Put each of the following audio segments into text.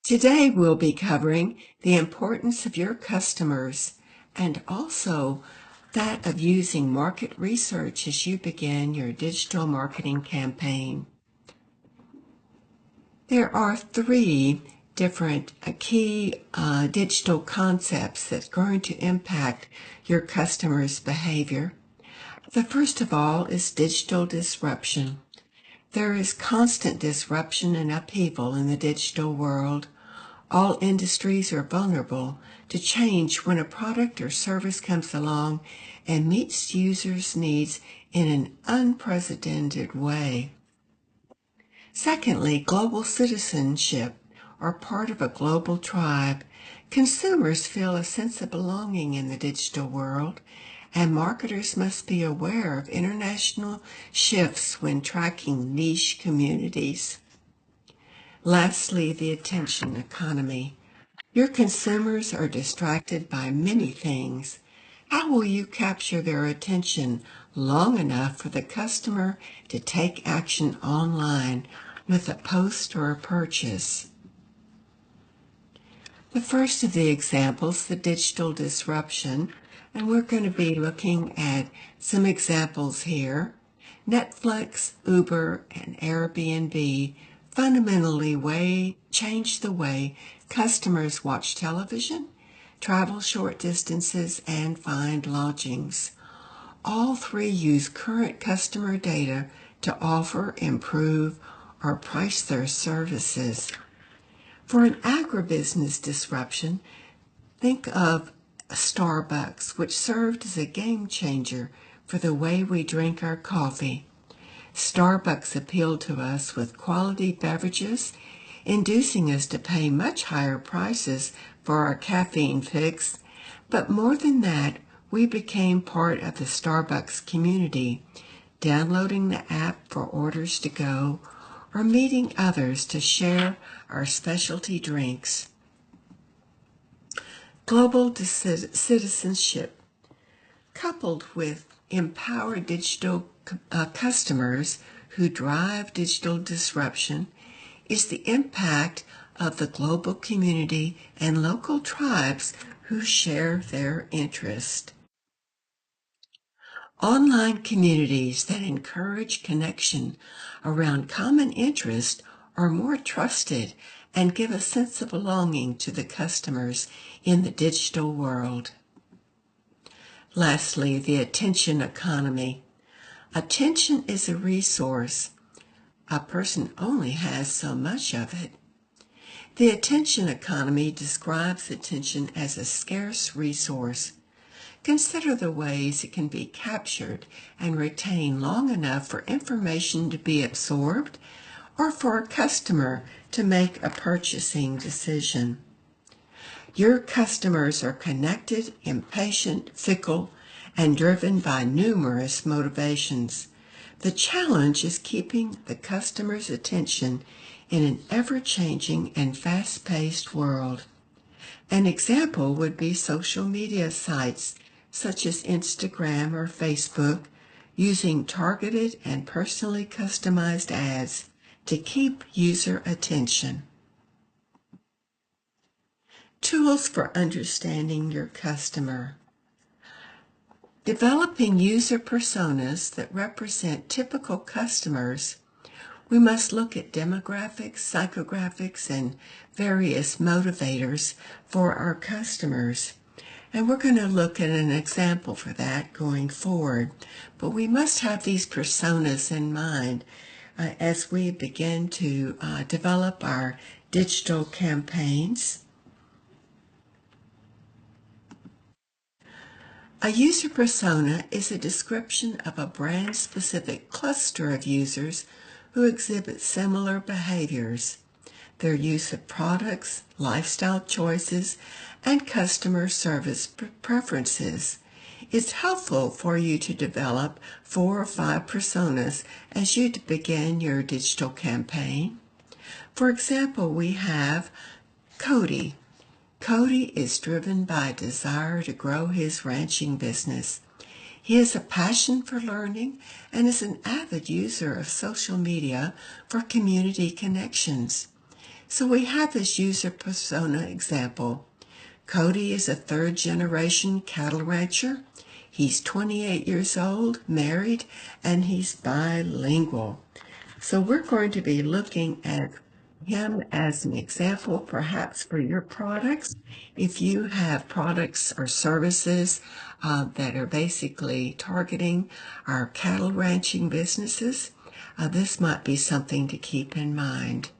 Today we'll be covering the importance of your customers and also that of using market research as you begin your digital marketing campaign. There are three different key digital concepts that's going to impact your customers' behavior. The first of all is digital disruption. There is constant disruption and upheaval in the digital world. All industries are vulnerable to change when a product or service comes along and meets users' needs in an unprecedented way. Secondly, global citizenship, or part of a global tribe. Consumers feel a sense of belonging in the digital world, and marketers must be aware of international shifts when tracking niche communities. Lastly, the attention economy. Your consumers are distracted by many things. How will you capture their attention long enough for the customer to take action online with a post or a purchase? The first of the examples, the digital disruption, and we're going to be looking at some examples here. Netflix, Uber, and Airbnb fundamentally change the way customers watch television, travel short distances, and find lodgings. All three use current customer data to offer, improve, or price their services. For an agribusiness disruption, think of Starbucks, which served as a game changer for the way we drink our coffee. Starbucks appealed to us with quality beverages, inducing us to pay much higher prices for our caffeine fix. But more than that, we became part of the Starbucks community, downloading the app for orders to go or meeting others to share our specialty drinks. Global citizenship, coupled with empowered digital customers who drive digital disruption, is the impact of the global community and local tribes who share their interest. Online communities that encourage connection around common interest are more trusted and give a sense of belonging to the customers in the digital world. Lastly, the attention economy. Attention is a resource. A person only has so much of it. The attention economy describes attention as a scarce resource. Consider the ways it can be captured and retained long enough for information to be absorbed or for a customer to make a purchasing decision. Your customers are connected, impatient, fickle, and driven by numerous motivations. The challenge is keeping the customer's attention in an ever-changing and fast-paced world. An example would be social media sites such as Instagram or Facebook, using targeted and personally customized ads to keep user attention. Tools for understanding your customer. Developing user personas that represent typical customers, we must look at demographics, psychographics, and various motivators for our customers. And we're going to look at an example for that going forward. But we must have these personas in mind as we begin to develop our digital campaigns. A user persona is a description of a brand-specific cluster of users who exhibit similar behaviors. Their use of products, lifestyle choices, and customer service preferences. It's helpful for you to develop 4 or 5 personas as you begin your digital campaign. For example, we have Cody. Cody is driven by a desire to grow his ranching business. He has a passion for learning and is an avid user of social media for community connections. So we have this user persona example. Cody is a third-generation cattle rancher. He's 28 years old, married, and he's bilingual. So we're going to be looking at him as an example, perhaps for your products. If you have products or services that are basically targeting our cattle ranching businesses, this might be something to keep in mind.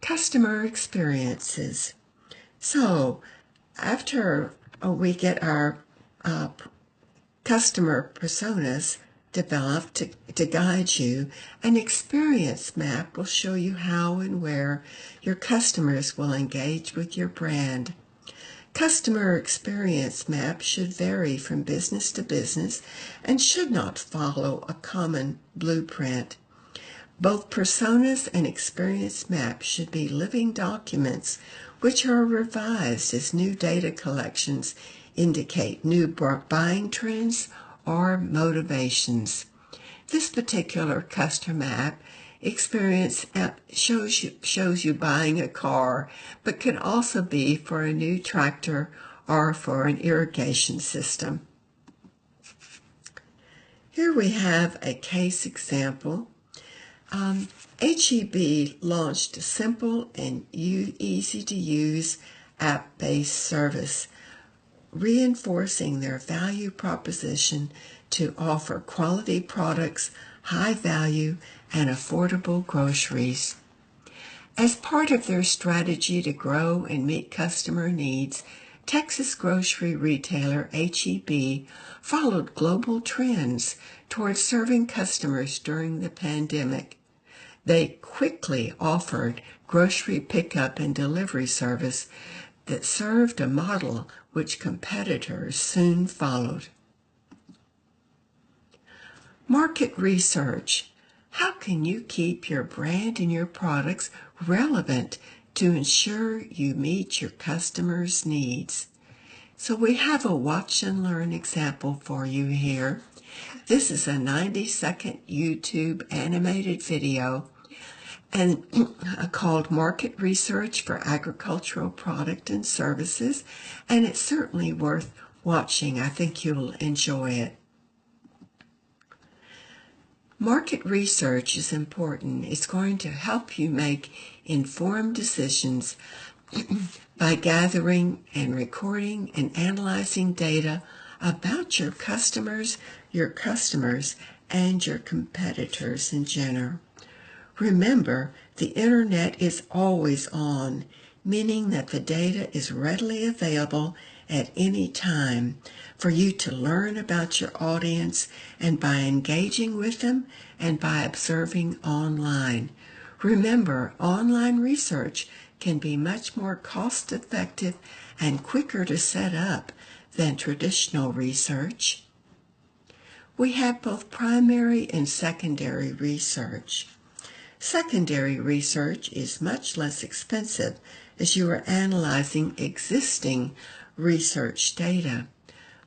Customer experiences. So after we get our customer personas developed to guide you, an experience map will show you how and where your customers will engage with your brand. Customer experience maps should vary from business to business and should not follow a common blueprint. Both personas and experience maps should be living documents which are revised as new data collections indicate new buying trends or motivations. This particular customer map experience shows you buying a car, but can also be for a new tractor or for an irrigation system. Here we have a case example. HEB launched a simple and easy-to-use app-based service, reinforcing their value proposition to offer quality products, high value, and affordable groceries. As part of their strategy to grow and meet customer needs, Texas grocery retailer HEB followed global trends towards serving customers during the pandemic. They quickly offered grocery pickup and delivery service that served a model which competitors soon followed. Market research. How can you keep your brand and your products relevant to ensure you meet your customers' needs? So we have a watch and learn example for you here. This is a 90-second YouTube animated video and called Market Research for Agricultural Product and Services, and it's certainly worth watching. I think you'll enjoy it. Market research is important. It's going to help you make informed decisions by gathering and recording and analyzing data about your customers, and your competitors in general. Remember, the internet is always on, meaning that the data is readily available at any time for you to learn about your audience and by engaging with them and by observing online. Remember, online research can be much more cost-effective and quicker to set up than traditional research. We have both primary and secondary research. Secondary research is much less expensive as you are analyzing existing research data.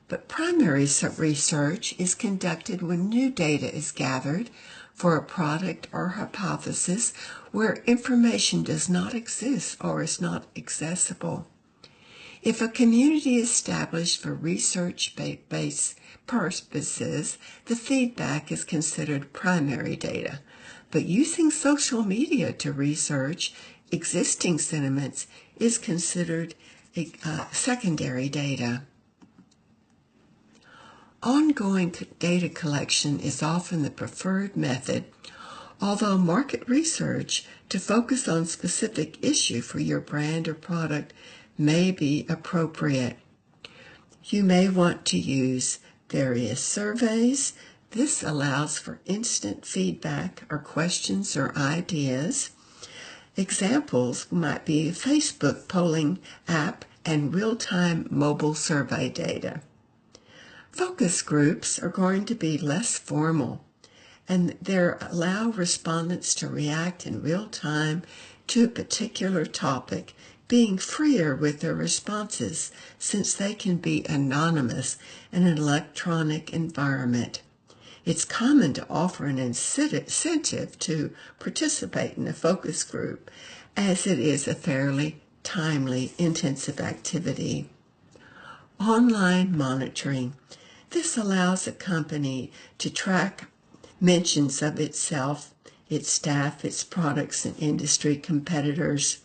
But primary research is conducted when new data is gathered for a product or hypothesis where information does not exist or is not accessible. If a community is established for research-based purposes, the feedback is considered primary data. But using social media to research existing sentiments is considered secondary data. Ongoing data collection is often the preferred method, although market research to focus on specific issue for your brand or product may be appropriate. You may want to use various surveys. This allows for instant feedback or questions or ideas. Examples might be a Facebook polling app and real-time mobile survey data. Focus groups are going to be less formal, and they allow respondents to react in real time to a particular topic, being freer with their responses since they can be anonymous in an electronic environment. It's common to offer an incentive to participate in a focus group, as it is a fairly timely, intensive activity. Online monitoring. This allows a company to track mentions of itself, its staff, its products, and industry competitors.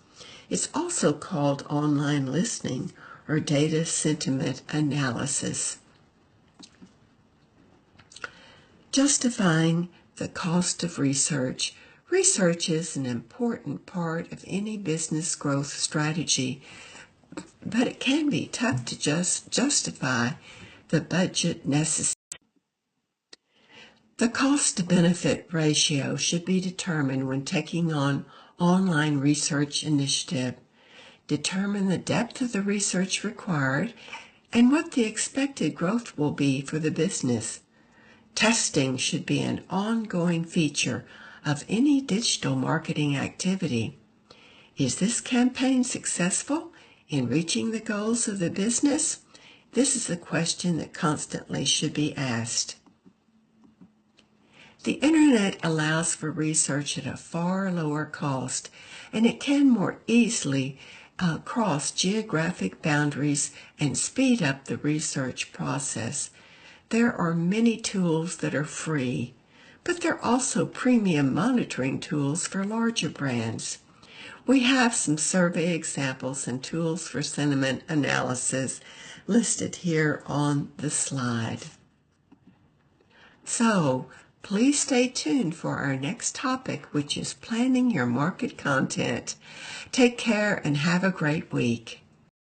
It's also called online listening or data sentiment analysis. Justifying the cost of research. Research is an important part of any business growth strategy, but it can be tough to justify the budget necessary. The cost-to-benefit ratio should be determined when taking on online research initiative. Determine the depth of the research required and what the expected growth will be for the business. Testing should be an ongoing feature of any digital marketing activity. Is this campaign successful in reaching the goals of the business? This is a question that constantly should be asked. The internet allows for research at a far lower cost, and it can more easily cross geographic boundaries and speed up the research process. There are many tools that are free, but there are also premium monitoring tools for larger brands. We have some survey examples and tools for sentiment analysis listed here on the slide. So, please stay tuned for our next topic, which is planning your market content. Take care and have a great week.